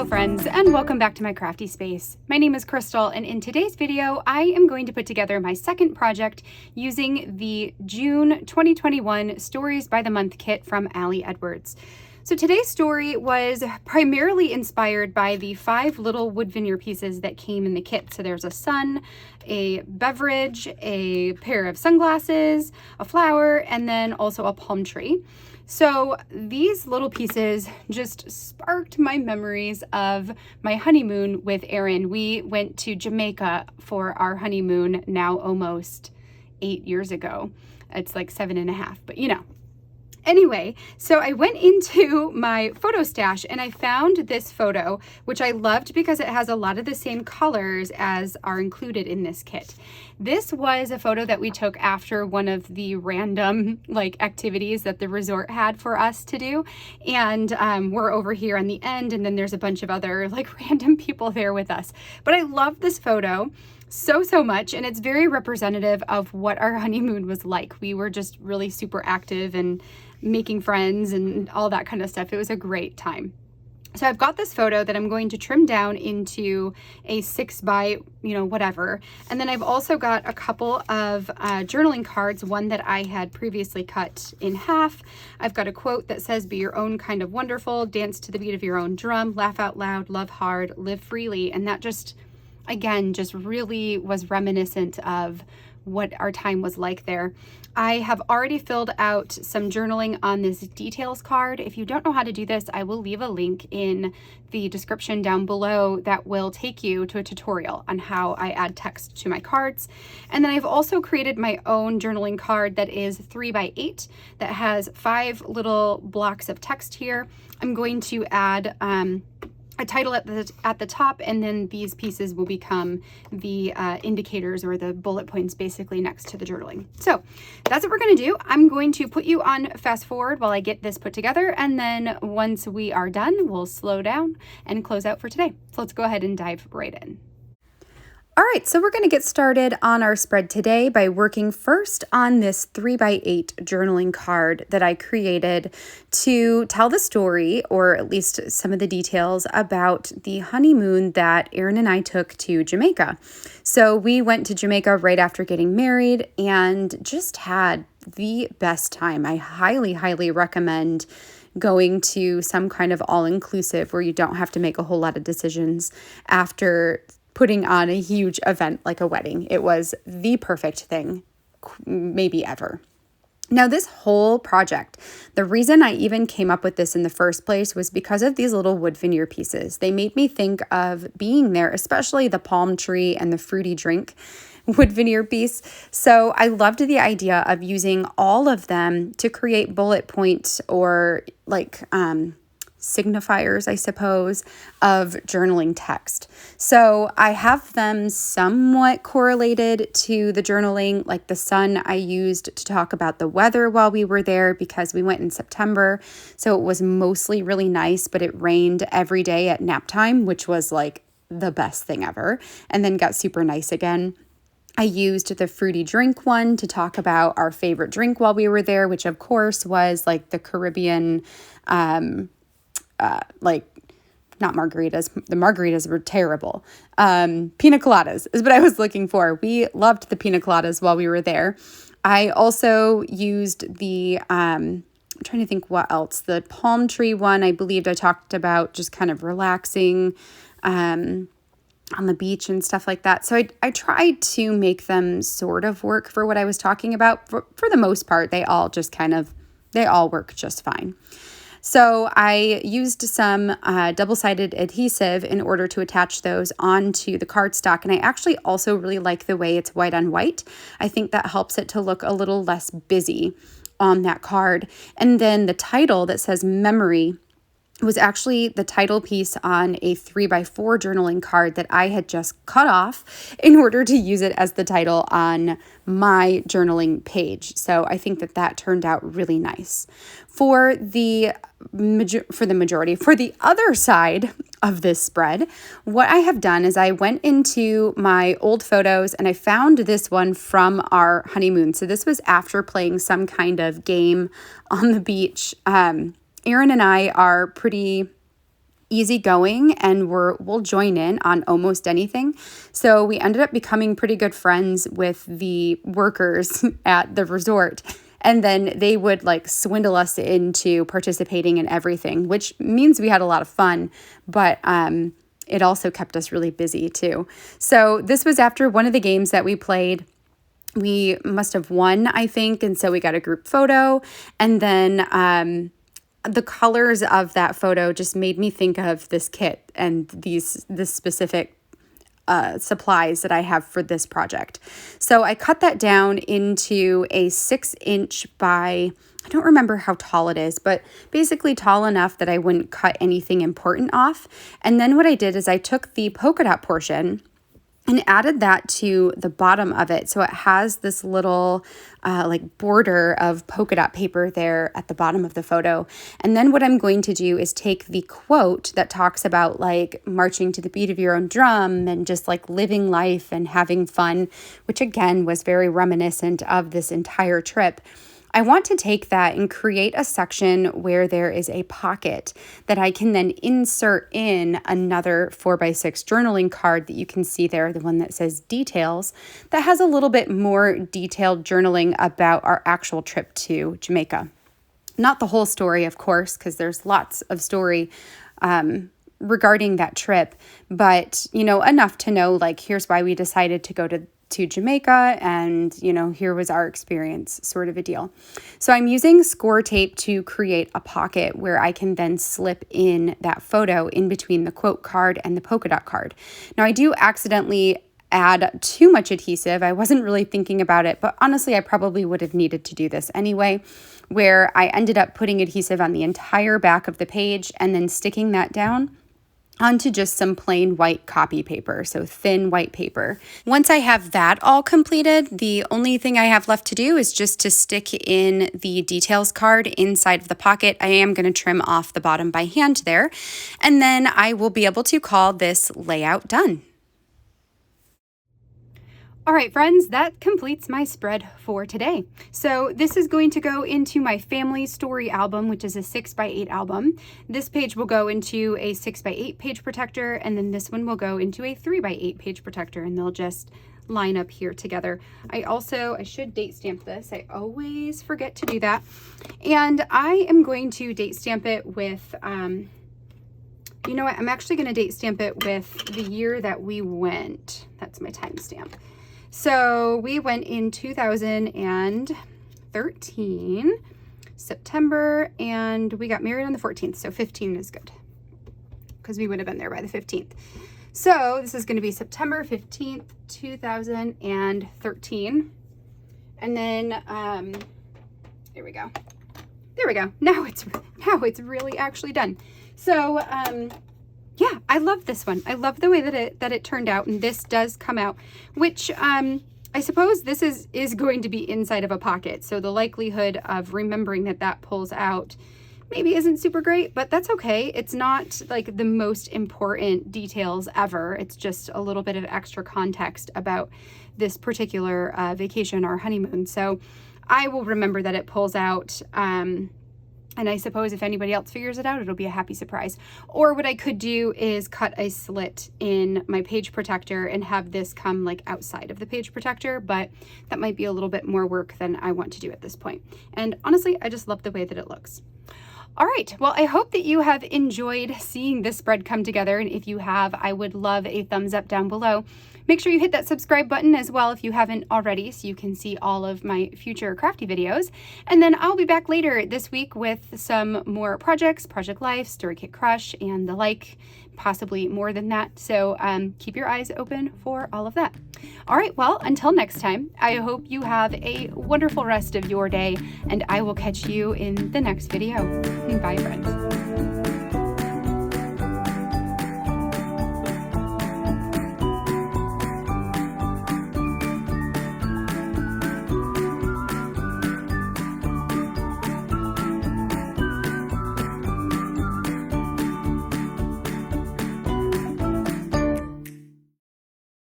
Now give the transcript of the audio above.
Hello friends, and welcome back to my crafty space. My name is Crystal, and in today's video, I am going to put together my second project using the June 2021 Stories by the Month kit from Ali Edwards. So today's story was primarily inspired by the 5 little wood veneer pieces that came in the kit. So there's a sun, a beverage, a pair of sunglasses, a flower, and then also a palm tree. So these little pieces just sparked my memories of my honeymoon with Aaron. We went to Jamaica for our honeymoon now almost 8 years ago. It's like 7.5, but you know. Anyway, so I went into my photo stash and I found this photo, which I loved because it has a lot of the same colors as are included in this kit. This was a photo that we took after one of the random activities that the resort had for us to do. And we're over here on the end, and then there's a bunch of other random people there with us. But I love this photo so much, and it's very representative of what our honeymoon was like. We were just really super active and making friends and all that kind of stuff. It was a great time. So I've got this photo that I'm going to trim down into a 6 by, whatever. And then I've also got a couple of journaling cards, one that I had previously cut in half. I've got a quote that says, "Be your own kind of wonderful, dance to the beat of your own drum, laugh out loud, love hard, live freely." And that just really was reminiscent of what our time was like there. I have already filled out some journaling on this details card. If you don't know how to do this, I will leave a link in the description down below that will take you to a tutorial on how I add text to my cards. And then I've also created my own journaling card that is 3 by 8 that has 5 little blocks of text here. I'm going to add a title at the top, and then these pieces will become the indicators or the bullet points basically next to the journaling. So that's what we're going to do. I'm going to put you on fast forward while I get this put together, and then once we are done, we'll slow down and close out for today. So let's go ahead and dive right in. All right, so we're going to get started on our spread today by working first on this 3 by 8 journaling card that I created to tell the story, or at least some of the details about the honeymoon that Aaron and I took to Jamaica. So we went to Jamaica right after getting married and just had the best time. I highly recommend going to some kind of all-inclusive where you don't have to make a whole lot of decisions after putting on a huge event like a wedding. It was the perfect thing, maybe ever. Now, this whole project, the reason I even came up with this in the first place was because of these little wood veneer pieces. They made me think of being there, especially the palm tree and the fruity drink wood veneer piece. So I loved the idea of using all of them to create bullet points or signifiers, I suppose, of journaling text. So I have them somewhat correlated to the journaling, like the sun I used to talk about the weather while we were there because we went in September. So it was mostly really nice, but it rained every day at nap time, which was the best thing ever, and then got super nice again. I used the fruity drink one to talk about our favorite drink while we were there, which of course was the Caribbean, not margaritas. The margaritas were terrible. Pina coladas is what I was looking for. We loved the pina coladas while we were there. I also used the, I'm trying to think what else. The palm tree one, I believed I talked about just kind of relaxing on the beach and stuff like that. So I tried to make them sort of work for what I was talking about. For the most part, they all work just fine. So I used some double-sided adhesive in order to attach those onto the cardstock. And I actually also really like the way it's white on white. I think that helps it to look a little less busy on that card. And then the title that says memory was actually the title piece on a 3 by 4 journaling card that I had just cut off in order to use it as the title on my journaling page. So I think that turned out really nice. For the other side of this spread, what I have done is I went into my old photos and I found this one from our honeymoon. So this was after playing some kind of game on the beach. Aaron and I are pretty easygoing and we'll join in on almost anything. So we ended up becoming pretty good friends with the workers at the resort. And then they would like swindle us into participating in everything, which means we had a lot of fun, but it also kept us really busy too. So this was after one of the games that we played. We must have won, I think, and so we got a group photo. And then the colors of that photo just made me think of this kit and this specific supplies that I have for this project. So I cut that down into a 6-inch by, I don't remember how tall it is, but basically tall enough that I wouldn't cut anything important off. And then what I did is I took the polka dot portion and added that to the bottom of it. So it has this little like border of polka dot paper there at the bottom of the photo. And then what I'm going to do is take the quote that talks about like marching to the beat of your own drum and just like living life and having fun, which again was very reminiscent of this entire trip. I want to take that and create a section where there is a pocket that I can then insert in another 4x6 journaling card that you can see there, the one that says details, that has a little bit more detailed journaling about our actual trip to Jamaica. Not the whole story, of course, because there's lots of story regarding that trip, but, enough to know, like, here's why we decided to go to Jamaica, and here was our experience, sort of a deal. So I'm using score tape to create a pocket where I can then slip in that photo in between the quote card and the polka dot card. Now I do accidentally add too much adhesive. I wasn't really thinking about it, but honestly I probably would have needed to do this anyway, where I ended up putting adhesive on the entire back of the page and then sticking that down onto just some plain white copy paper, so thin white paper. Once I have that all completed, the only thing I have left to do is just to stick in the details card inside of the pocket. I am going to trim off the bottom by hand there, and then I will be able to call this layout done. All right, friends, that completes my spread for today. So this is going to go into my family story album, which is a 6x8 album. This page will go into a 6x8 page protector, and then this one will go into a 3x8 page protector, and they'll just line up here together. I should date stamp this. I always forget to do that. And I am going to date stamp it with, you know what? I'm actually going to date stamp it with the year that we went. That's my timestamp. So we went in 2013, September, and we got married on the 14th. So 15 is good because we would have been there by the 15th. So this is going to be September 15th, 2013. And then, here we go. There we go. Now it's really actually done. So, yeah, I love this one. I love the way that it turned out, and this does come out, which I suppose this is going to be inside of a pocket. So the likelihood of remembering that pulls out maybe isn't super great, but that's okay. It's not like the most important details ever. It's just a little bit of extra context about this particular vacation, our honeymoon. So I will remember that it pulls out. And I suppose if anybody else figures it out, it'll be a happy surprise. Or what I could do is cut a slit in my page protector and have this come like outside of the page protector, but that might be a little bit more work than I want to do at this point. And honestly, I just love the way that it looks. All right, well, I hope that you have enjoyed seeing this spread come together, and if you have, I would love a thumbs up down below. Make sure you hit that subscribe button as well if you haven't already, so you can see all of my future crafty videos. And then I'll be back later this week with some more projects, Project Life, Story Kit Crush, and the like, possibly more than that. So keep your eyes open for all of that. All right, well, until next time, I hope you have a wonderful rest of your day, and I will catch you in the next video. Bye, friends.